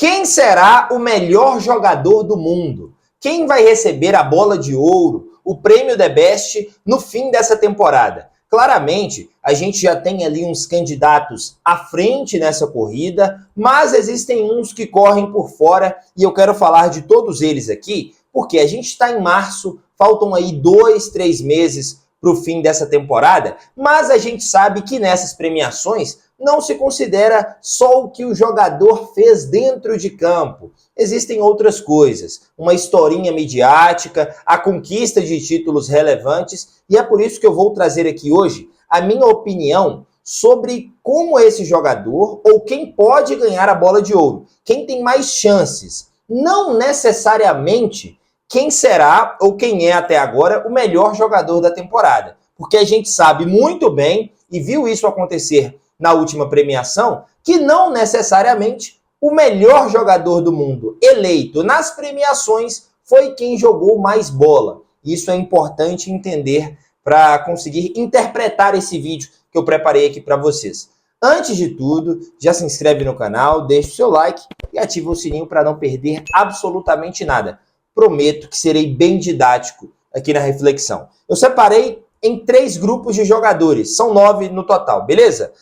Quem será o melhor jogador do mundo? Quem vai receber a bola de ouro, o prêmio The Best, no fim dessa temporada? Claramente, a gente já tem ali uns candidatos à frente nessa corrida, mas existem uns que correm por fora e eu quero falar de todos eles aqui, porque a gente está em março, faltam aí 2, 3 meses para o fim dessa temporada, mas a gente sabe que nessas premiações não se considera só o que o jogador fez dentro de campo. Existem outras coisas, uma historinha midiática, a conquista de títulos relevantes, e é por isso que eu vou trazer aqui hoje a minha opinião sobre como esse jogador ou quem pode ganhar a bola de ouro, quem tem mais chances. Não necessariamente quem será ou quem é até agora o melhor jogador da temporada, porque a gente sabe muito bem, e viu isso acontecer na última premiação, que não necessariamente o melhor jogador do mundo eleito nas premiações foi quem jogou mais bola. Isso é importante entender para conseguir interpretar esse vídeo que eu preparei aqui para vocês. Antes de tudo, já se inscreve no canal, deixa o seu like e ativa o sininho para não perder absolutamente nada. Prometo que serei bem didático aqui na reflexão. Eu separei em 3 grupos de jogadores, são 9 no total, beleza?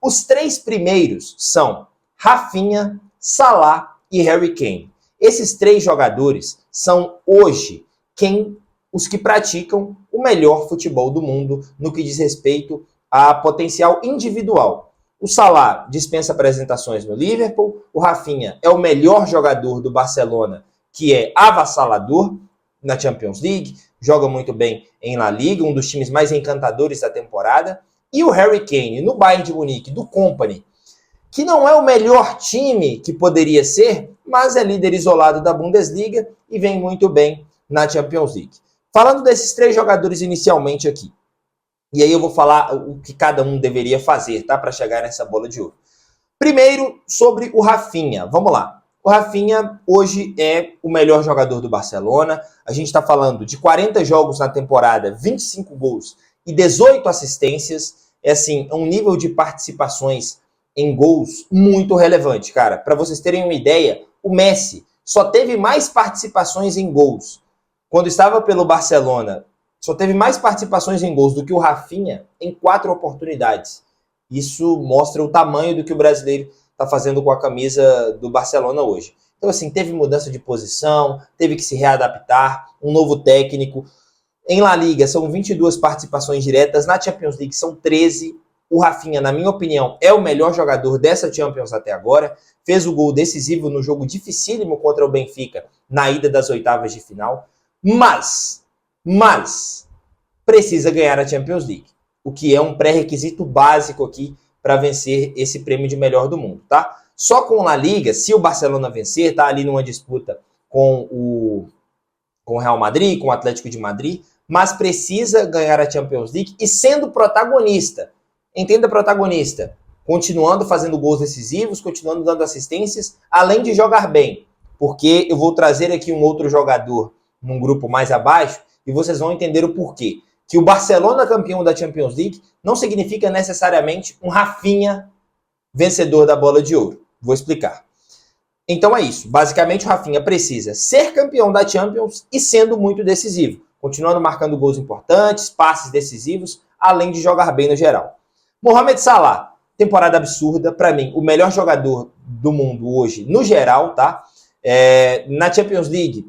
Os 3 primeiros são Rafinha, Salah e Harry Kane. Esses 3 jogadores são hoje os que praticam o melhor futebol do mundo no que diz respeito a potencial individual. O Salah dispensa apresentações no Liverpool, o Rafinha é o melhor jogador do Barcelona, que é avassalador na Champions League, joga muito bem em La Liga, um dos times mais encantadores da temporada. E o Harry Kane, no Bayern de Munique, do Company, que não é o melhor time que poderia ser, mas é líder isolado da Bundesliga e vem muito bem na Champions League. Falando desses 3 jogadores inicialmente aqui, e aí eu vou falar o que cada um deveria fazer, tá, para chegar nessa bola de ouro. Primeiro, sobre o Rafinha. Vamos lá. O Rafinha hoje é o melhor jogador do Barcelona. A gente está falando de 40 jogos na temporada, 25 gols e 18 assistências. É assim, um nível de participações em gols muito relevante, cara. Para vocês terem uma ideia, o Messi só teve mais participações em gols quando estava pelo Barcelona. Só teve mais participações em gols do que o Rafinha em 4 oportunidades. Isso mostra o tamanho do que o brasileiro está fazendo com a camisa do Barcelona hoje. Então, assim, teve mudança de posição, teve que se readaptar, um novo técnico. Em La Liga são 22 participações diretas, na Champions League são 13. O Rafinha, na minha opinião, é o melhor jogador dessa Champions até agora. Fez o gol decisivo no jogo dificílimo contra o Benfica, na ida das oitavas de final. Mas precisa ganhar a Champions League, o que é um pré-requisito básico aqui para vencer esse prêmio de melhor do mundo, tá? Só com La Liga, se o Barcelona vencer, tá ali numa disputa com o Real Madrid, com o Atlético de Madrid, mas precisa ganhar a Champions League e sendo protagonista. Entenda protagonista, continuando fazendo gols decisivos, continuando dando assistências, além de jogar bem, porque eu vou trazer aqui um outro jogador num grupo mais abaixo e vocês vão entender o porquê. Que o Barcelona campeão da Champions League não significa necessariamente um Rafinha vencedor da bola de ouro. Vou explicar. Então é isso. Basicamente o Rafinha precisa ser campeão da Champions e sendo muito decisivo. Continuando marcando gols importantes, passes decisivos, além de jogar bem no geral. Mohamed Salah, temporada absurda. Para mim, o melhor jogador do mundo hoje, no geral, tá? Na Champions League,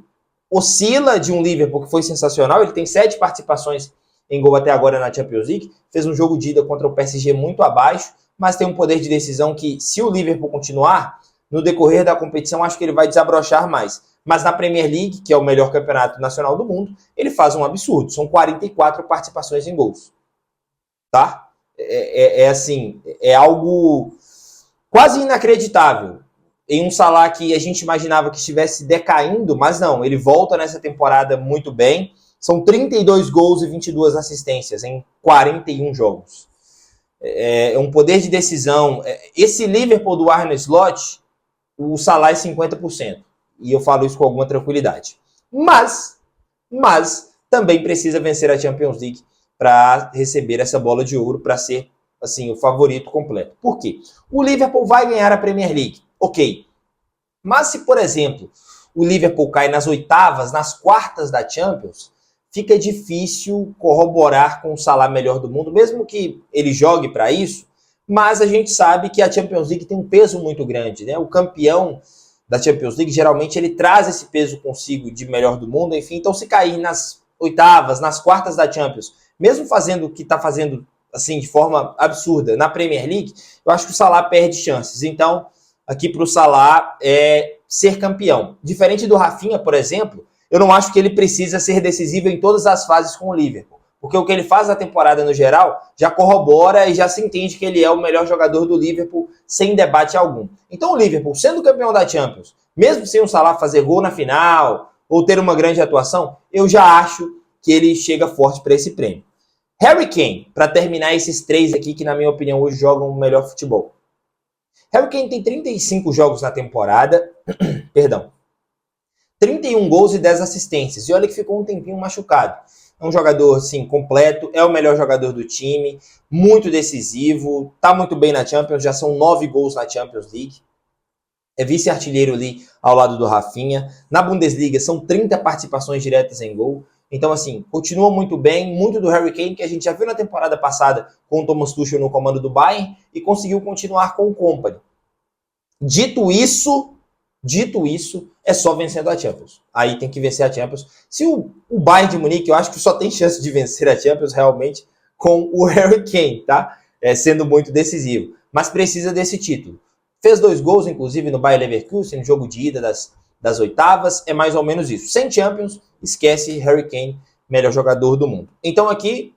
oscila de um Liverpool que foi sensacional. Ele tem 7 participações em gol até agora na Champions League, fez um jogo de ida contra o PSG muito abaixo, mas tem um poder de decisão que, se o Liverpool continuar, no decorrer da competição, acho que ele vai desabrochar mais. Mas na Premier League, que é o melhor campeonato nacional do mundo, ele faz um absurdo, são 44 participações em gols. Tá? Assim, é algo quase inacreditável. Em um Salah que a gente imaginava que estivesse decaindo, mas não, ele volta nessa temporada muito bem. São 32 gols e 22 assistências em 41 jogos. É um poder de decisão. Esse Liverpool do Arne Slot, o Salah é 50%. E eu falo isso com alguma tranquilidade. Mas também precisa vencer a Champions League para receber essa bola de ouro, para ser assim, o favorito completo. Por quê? O Liverpool vai ganhar a Premier League. Ok, Mas se, por exemplo, o Liverpool cai nas oitavas, nas quartas da Champions, fica difícil corroborar com o Salah melhor do mundo, mesmo que ele jogue para isso, mas a gente sabe que a Champions League tem um peso muito grande, né? O campeão da Champions League, geralmente ele traz esse peso consigo de melhor do mundo, enfim, então se cair nas oitavas, nas quartas da Champions, mesmo fazendo o que está fazendo assim de forma absurda na Premier League, eu acho que o Salah perde chances. Então, aqui para o Salah é ser campeão. Diferente do Rafinha, por exemplo, eu não acho que ele precisa ser decisivo em todas as fases com o Liverpool, porque o que ele faz na temporada no geral já corrobora e já se entende que ele é o melhor jogador do Liverpool sem debate algum. Então o Liverpool, sendo campeão da Champions, mesmo sem o Salah fazer gol na final ou ter uma grande atuação, eu já acho que ele chega forte para esse prêmio. Harry Kane, para terminar esses três aqui que na minha opinião hoje jogam o melhor futebol. Harry Kane tem 35 jogos na temporada, perdão, 31 gols e 10 assistências. E olha que ficou um tempinho machucado. É um jogador, sim, completo, é o melhor jogador do time, muito decisivo, tá muito bem na Champions, já são 9 gols na Champions League. É vice-artilheiro ali ao lado do Rafinha. Na Bundesliga são 30 participações diretas em gol. Então, assim, continua muito bem, muito do Harry Kane, que a gente já viu na temporada passada com o Thomas Tuchel no comando do Bayern e conseguiu continuar com o Kompany. Dito isso, é só vencendo a Champions. Aí tem que vencer a Champions. Se o Bayern de Munique, eu acho que só tem chance de vencer a Champions realmente com o Harry Kane, tá? Sendo muito decisivo. Mas precisa desse título. Fez 2 gols, inclusive, no Bayer Leverkusen, no jogo de ida das oitavas. É mais ou menos isso. Sem Champions, esquece Harry Kane, melhor jogador do mundo. Então aqui,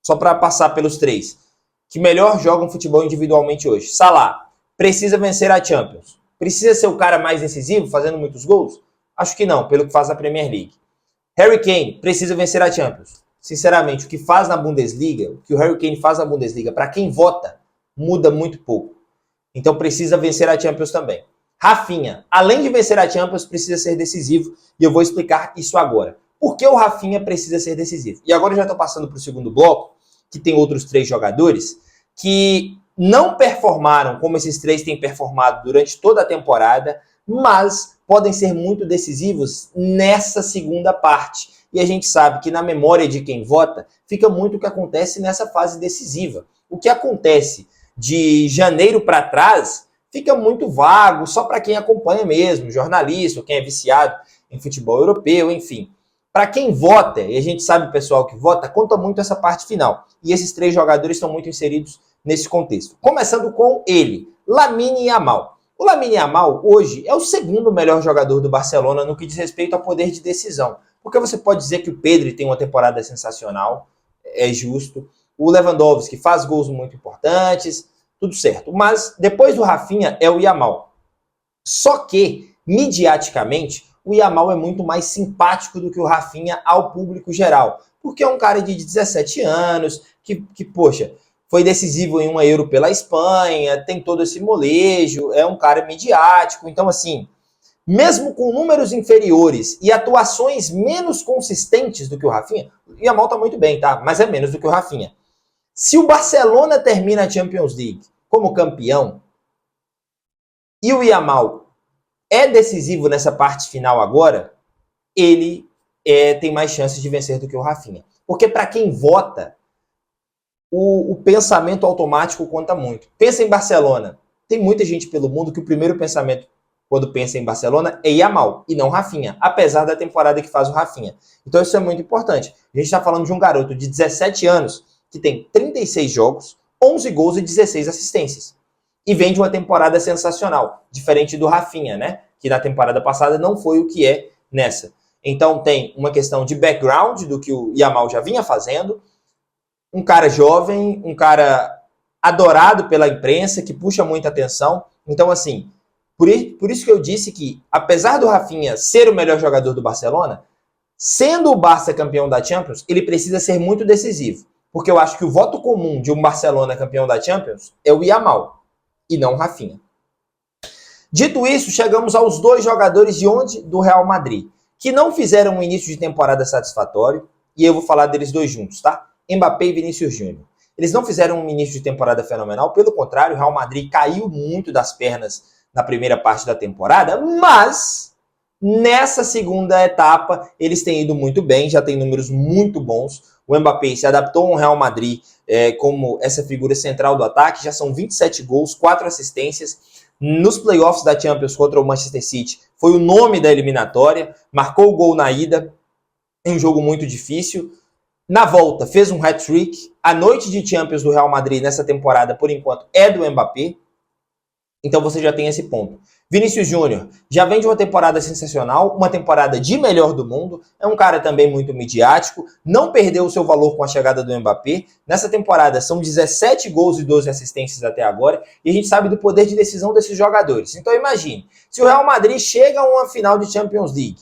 só para passar pelos três, que melhor jogam futebol individualmente hoje. Salah, precisa vencer a Champions. Precisa ser o cara mais decisivo, fazendo muitos gols? Acho que não, pelo que faz na Premier League. Harry Kane, precisa vencer a Champions. Sinceramente, o que faz na Bundesliga, o que o Harry Kane faz na Bundesliga, para quem vota, muda muito pouco. Então precisa vencer a Champions também. Rafinha, além de vencer a Champions, precisa ser decisivo, e eu vou explicar isso agora. Por que o Rafinha precisa ser decisivo? E agora eu já estou passando para o segundo bloco, que tem outros 3 jogadores, que não performaram como esses 3 têm performado durante toda a temporada, mas podem ser muito decisivos nessa segunda parte. E a gente sabe que na memória de quem vota, fica muito o que acontece nessa fase decisiva. O que acontece de janeiro para trás fica muito vago, só para quem acompanha mesmo, jornalista, ou quem é viciado em futebol europeu, enfim. Para quem vota, e a gente sabe o pessoal que vota, conta muito essa parte final. E esses 3 jogadores estão muito inseridos nesse contexto. Começando com ele, Lamine Yamal. O Lamine Yamal, hoje, é o segundo melhor jogador do Barcelona no que diz respeito ao poder de decisão. Porque você pode dizer que o Pedri tem uma temporada sensacional, é justo. O Lewandowski faz gols muito importantes, tudo certo. Mas depois do Rafinha é o Yamal. Só que, midiaticamente, o Yamal é muito mais simpático do que o Rafinha ao público geral. Porque é um cara de 17 anos, que poxa, foi decisivo em uma Euro pela Espanha, tem todo esse molejo, é um cara midiático. Então, assim, mesmo com números inferiores e atuações menos consistentes do que o Rafinha, o Yamal tá muito bem, tá? Mas é menos do que o Rafinha. Se o Barcelona termina a Champions League como campeão e o Yamal é decisivo nessa parte final agora, ele tem mais chances de vencer do que o Rafinha. Porque para quem vota, o pensamento automático conta muito. Pensa em Barcelona. Tem muita gente pelo mundo que o primeiro pensamento quando pensa em Barcelona é Yamal e não Rafinha, apesar da temporada que faz o Rafinha. Então isso é muito importante. A gente está falando de um garoto de 17 anos que tem 36 jogos, 11 gols e 16 assistências. E vem de uma temporada sensacional, diferente do Rafinha, né? Que na temporada passada não foi o que é nessa. Então tem uma questão de background do que o Yamal já vinha fazendo, um cara jovem, um cara adorado pela imprensa, que puxa muita atenção. Então, assim, por isso que eu disse que, apesar do Rafinha ser o melhor jogador do Barcelona, sendo o Barça campeão da Champions, ele precisa ser muito decisivo. Porque eu acho que o voto comum de um Barcelona campeão da Champions é o Yamal, e não o Rafinha. Dito isso, chegamos aos 2 jogadores de onde? Do Real Madrid, que não fizeram um início de temporada satisfatório, e eu vou falar deles 2 juntos, tá? Mbappé e Vinícius Júnior. Eles não fizeram um início de temporada fenomenal, pelo contrário, o Real Madrid caiu muito das pernas na primeira parte da temporada, mas nessa segunda etapa eles têm ido muito bem, já tem números muito bons. O Mbappé se adaptou ao Real Madrid como essa figura central do ataque, já são 27 gols, 4 assistências. Nos playoffs da Champions contra o Manchester City, foi o nome da eliminatória, marcou o gol na ida, em um jogo muito difícil. Na volta, fez um hat-trick. A noite de Champions do Real Madrid nessa temporada, por enquanto, é do Mbappé. Então você já tem esse ponto. Vinícius Júnior já vem de uma temporada sensacional, uma temporada de melhor do mundo, é um cara também muito midiático, não perdeu o seu valor com a chegada do Mbappé. Nessa temporada são 17 gols e 12 assistências até agora, e a gente sabe do poder de decisão desses jogadores. Então imagine, se o Real Madrid chega a uma final de Champions League,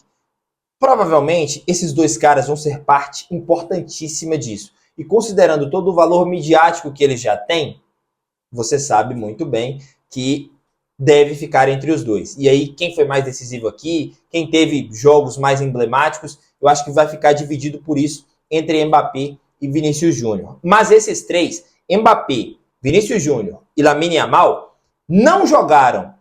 provavelmente esses dois caras vão ser parte importantíssima disso. E considerando todo o valor midiático que eles já têm, você sabe muito bem que deve ficar entre os dois. E aí, quem foi mais decisivo aqui, quem teve jogos mais emblemáticos, eu acho que vai ficar dividido por isso entre Mbappé e Vinícius Júnior. Mas esses três, Mbappé, Vinícius Júnior e Lamine Yamal, não jogaram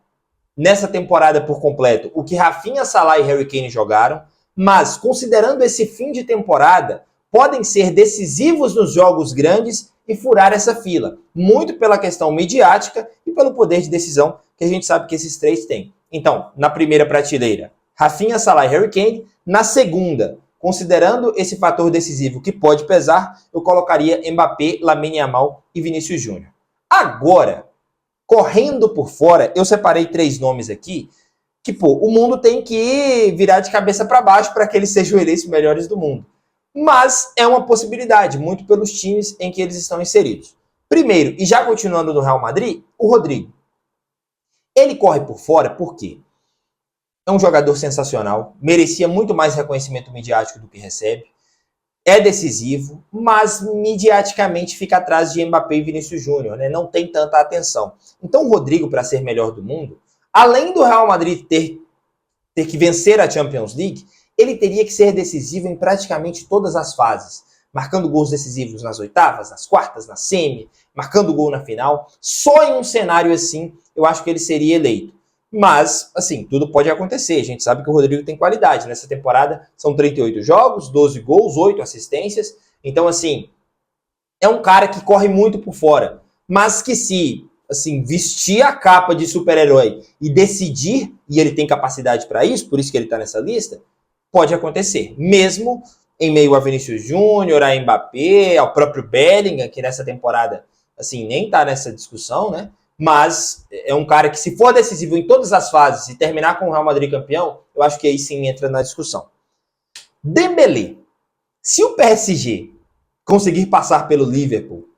nessa temporada por completo o que Rafinha, Salah e Harry Kane jogaram, mas considerando esse fim de temporada, podem ser decisivos nos jogos grandes e furar essa fila, muito pela questão midiática e pelo poder de decisão que a gente sabe que esses três têm. Então, na primeira prateleira, Rafinha, Salah e Harry Kane. Na segunda, considerando esse fator decisivo que pode pesar, eu colocaria Mbappé, Lamine Yamal e Vinícius Júnior. Agora, correndo por fora, eu separei 3 nomes aqui que, o mundo tem que virar de cabeça para baixo para que eles sejam eleitos melhores do mundo. Mas é uma possibilidade, muito pelos times em que eles estão inseridos. Primeiro, e já continuando no Real Madrid, o Rodrigo. Ele corre por fora porque é um jogador sensacional, merecia muito mais reconhecimento midiático do que recebe, é decisivo, mas midiaticamente fica atrás de Mbappé e Vinícius Júnior, né? Não tem tanta atenção. Então o Rodrigo, para ser melhor do mundo, além do Real Madrid ter que vencer a Champions League, ele teria que ser decisivo em praticamente todas as fases, marcando gols decisivos nas oitavas, nas quartas, na semi, marcando gol na final. Só em um cenário assim, eu acho que ele seria eleito. Mas, assim, tudo pode acontecer. A gente sabe que o Rodrigo tem qualidade. Nessa temporada são 38 jogos, 12 gols, 8 assistências. Então, assim, é um cara que corre muito por fora. Mas que se, assim, vestir a capa de super-herói e decidir, e ele tem capacidade para isso, por isso que ele está nessa lista, pode acontecer. Mesmo em meio a Vinícius Júnior, a Mbappé, ao próprio Bellingham, que nessa temporada, assim, nem está nessa discussão, né? Mas é um cara que, se for decisivo em todas as fases e terminar com o Real Madrid campeão, eu acho que aí sim entra na discussão. Dembélé. Se o PSG conseguir passar pelo Liverpool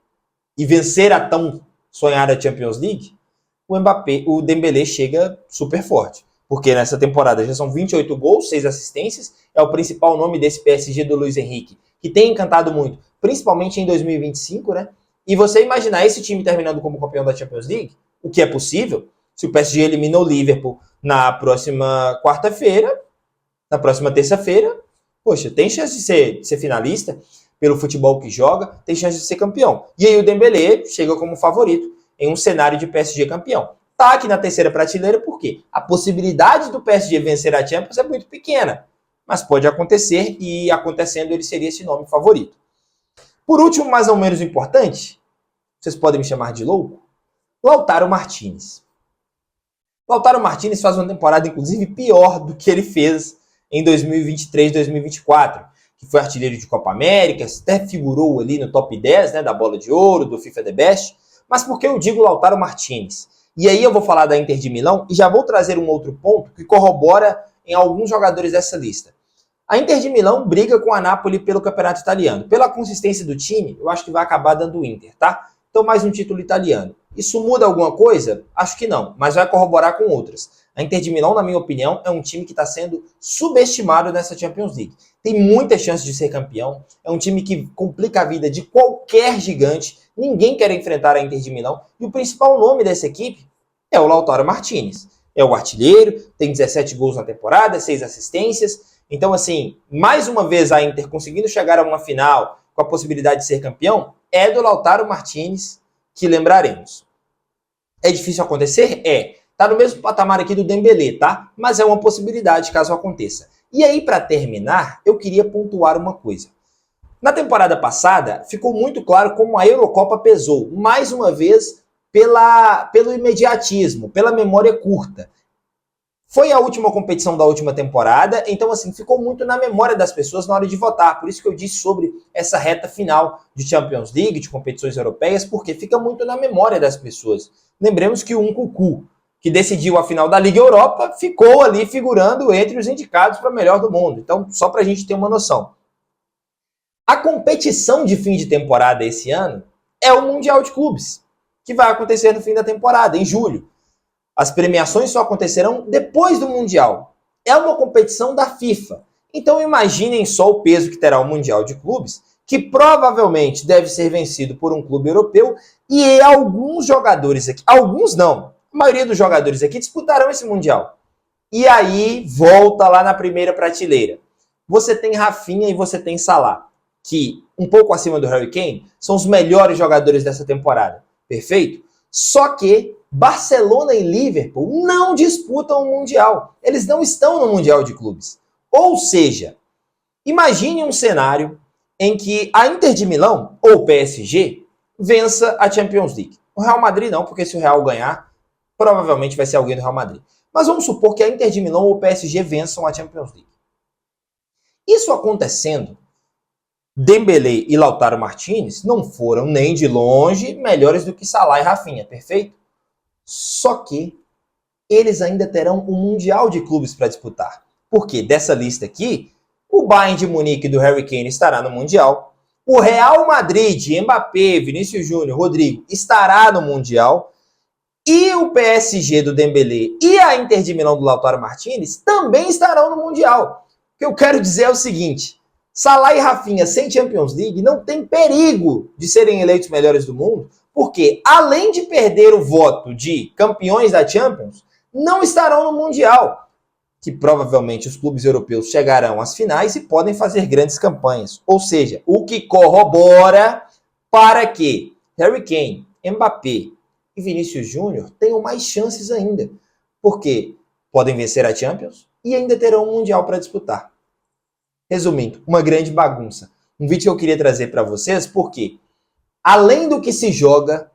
e vencer a tão sonhada Champions League, o Dembélé chega super forte. Porque nessa temporada já são 28 gols, 6 assistências, é o principal nome desse PSG do Luiz Henrique, que tem encantado muito, principalmente em 2025, né? E você imaginar esse time terminando como campeão da Champions League, o que é possível, se o PSG elimina o Liverpool na próxima quarta-feira, na próxima terça-feira, poxa, tem chance de ser finalista pelo futebol que joga, tem chance de ser campeão. E aí o Dembélé chega como favorito em um cenário de PSG campeão. Tá aqui na terceira prateleira porque a possibilidade do PSG vencer a Champions é muito pequena, mas pode acontecer e acontecendo ele seria esse nome favorito. Por último, mais ou menos importante, vocês podem me chamar de louco, Lautaro Martinez. Lautaro Martinez faz uma temporada, inclusive, pior do que ele fez em 2023, 2024, que foi artilheiro de Copa América, até figurou ali no top 10, né, da Bola de Ouro, do FIFA The Best. Mas por que eu digo Lautaro Martinez? E aí eu vou falar da Inter de Milão e já vou trazer um outro ponto que corrobora em alguns jogadores dessa lista. A Inter de Milão briga com a Napoli pelo campeonato italiano. Pela consistência do time, eu acho que vai acabar dando o Inter, tá? Então mais um título italiano. Isso muda alguma coisa? Acho que não, mas vai corroborar com outras. A Inter de Milão, na minha opinião, é um time que está sendo subestimado nessa Champions League. Tem muita chance de ser campeão, é um time que complica a vida de qualquer gigante, ninguém quer enfrentar a Inter de Milão, e o principal nome dessa equipe é o Lautaro Martinez. É o artilheiro, tem 17 gols na temporada, 6 assistências. Então, assim, mais uma vez a Inter conseguindo chegar a uma final com a possibilidade de ser campeão, é do Lautaro Martinez que lembraremos. É difícil acontecer? É. Tá no mesmo patamar aqui do Dembélé, tá? Mas é uma possibilidade caso aconteça. E aí, para terminar, eu queria pontuar uma coisa. Na temporada passada, ficou muito claro como a Eurocopa pesou, mais uma vez, pelo imediatismo, pela memória curta. Foi a última competição da última temporada, então assim, ficou muito na memória das pessoas na hora de votar. Por isso que eu disse sobre essa reta final de Champions League, de competições europeias, porque fica muito na memória das pessoas. Lembremos que o Nkunku, que decidiu a final da Liga Europa, ficou ali figurando entre os indicados para melhor do mundo. Então, só para a gente ter uma noção. A competição de fim de temporada esse ano é o Mundial de Clubes, que vai acontecer no fim da temporada, em julho. As premiações só acontecerão depois do Mundial. É uma competição da FIFA. Então imaginem só o peso que terá o Mundial de Clubes, que provavelmente deve ser vencido por um clube europeu, e alguns jogadores aqui, alguns não, a maioria dos jogadores aqui disputarão esse Mundial. E aí volta lá na primeira prateleira. Você tem Rafinha e você tem Salah, que, um pouco acima do Harry Kane, são os melhores jogadores dessa temporada. Perfeito? Só que Barcelona e Liverpool não disputam o Mundial. Eles não estão no Mundial de Clubes. Ou seja, imagine um cenário em que a Inter de Milão, ou o PSG, vença a Champions League. O Real Madrid não, porque se o Real ganhar, provavelmente vai ser alguém do Real Madrid. Mas vamos supor que a Inter de Milão ou o PSG vençam a Champions League. Isso acontecendo, Dembélé e Lautaro Martinez não foram nem de longe melhores do que Salah e Rafinha, perfeito? Só que eles ainda terão um Mundial de Clubes para disputar. Porque dessa lista aqui, o Bayern de Munique do Harry Kane estará no Mundial, o Real Madrid, Mbappé, Vinícius Júnior, Rodrigo estará no Mundial, e o PSG do Dembélé e a Inter de Milão do Lautaro Martinez também estarão no Mundial. O que eu quero dizer é o seguinte: Salah e Rafinha sem Champions League não tem perigo de serem eleitos melhores do mundo, porque além de perder o voto de campeões da Champions, não estarão no Mundial, que provavelmente os clubes europeus chegarão às finais e podem fazer grandes campanhas. Ou seja, o que corrobora para que Harry Kane, Mbappé e Vinícius Júnior tenham mais chances ainda, porque podem vencer a Champions e ainda terão um Mundial para disputar. Resumindo, uma grande bagunça. Um vídeo que eu queria trazer para vocês, porque além do que se joga,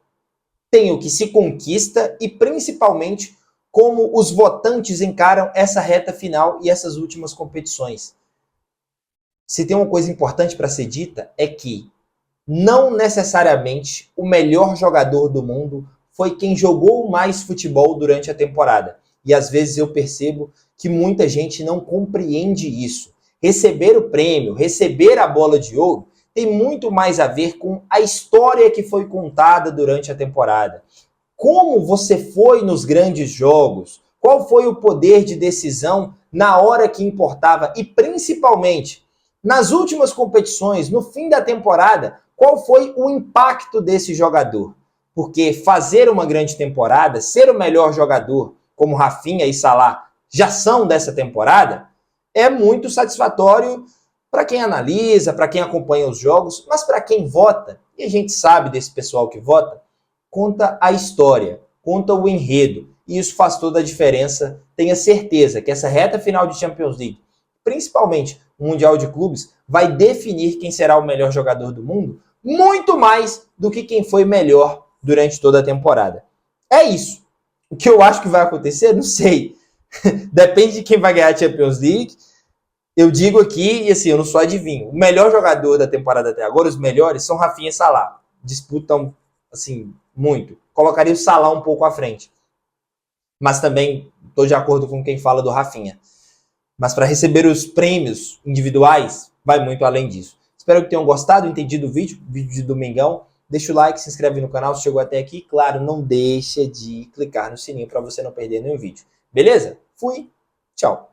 tem o que se conquista e principalmente como os votantes encaram essa reta final e essas últimas competições. Se tem uma coisa importante para ser dita, é que não necessariamente o melhor jogador do mundo foi quem jogou mais futebol durante a temporada. E às vezes eu percebo que muita gente não compreende isso. Receber o prêmio, receber a bola de ouro, tem muito mais a ver com a história que foi contada durante a temporada. Como você foi nos grandes jogos, qual foi o poder de decisão na hora que importava e principalmente nas últimas competições, no fim da temporada, qual foi o impacto desse jogador. Porque fazer uma grande temporada, ser o melhor jogador, como Rafinha e Salah já são dessa temporada, é muito satisfatório para quem analisa, para quem acompanha os jogos, mas para quem vota, e a gente sabe desse pessoal que vota, conta a história, conta o enredo, e isso faz toda a diferença. Tenha certeza que essa reta final de Champions League, principalmente o Mundial de Clubes, vai definir quem será o melhor jogador do mundo, muito mais do que quem foi melhor durante toda a temporada. É isso. O que eu acho que vai acontecer, não sei. Depende de quem vai ganhar a Champions League. Eu digo aqui, e assim, eu não sou adivinho, o melhor jogador da temporada até agora, os melhores, são Rafinha e Salah. Disputam, assim, muito. Colocaria o Salah um pouco à frente. Mas também estou de acordo com quem fala do Rafinha. Mas para receber os prêmios individuais, vai muito além disso. Espero que tenham gostado, entendido o vídeo de domingão. Deixa o like, se inscreve no canal se chegou até aqui. Claro, não deixa de clicar no sininho para você não perder nenhum vídeo. Beleza? Fui, tchau.